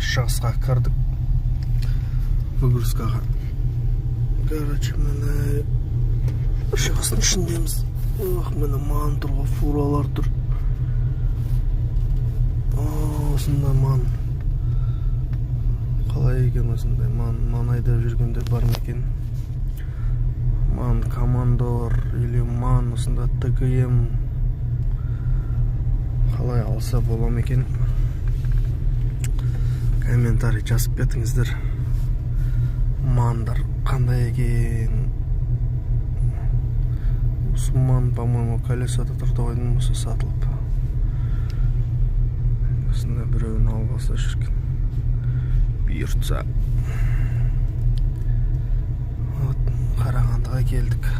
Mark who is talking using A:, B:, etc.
A: Шығысқа кірдік. Выгрузкаға. Короче, міне шығыстың ішіндеміз. Міне ман тұрға фуралар тұр. Осында ман. Қалай екен осындай ман айдап жүргенде бар ма екен? Ман командор или ман осында ТКМ қалай алса бола ма екен? Комментарий жазып кетіңіздер. Мандар қандай екен? Ман, по-моему, колесода тұрды ғой, осы сатылып. Осында біреуін алып алса жүрген. Бұйыртса. Қарағандыға келдік.